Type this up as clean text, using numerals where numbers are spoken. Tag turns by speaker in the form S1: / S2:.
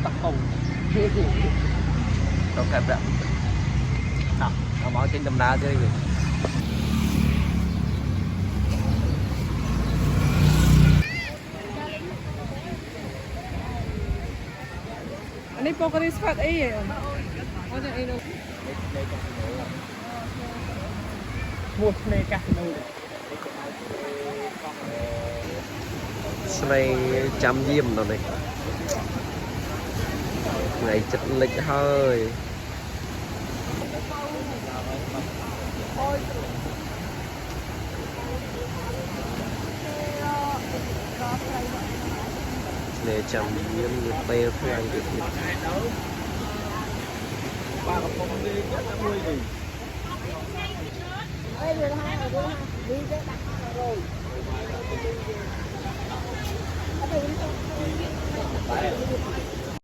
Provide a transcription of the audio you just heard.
S1: tập công tao kẹp đó nào tao mở trên đầm na chơi gì
S2: anh ấy bao cái spot ấy vậy ở đây đâu
S1: mua này cả đâu này trăm diêm rồi này ngày chật lịch hơi để chăm diêm người tây thôi anh được ba cặp con đi rất là vui gì đây rồi hai rồi đi cái đặt rồi ở đây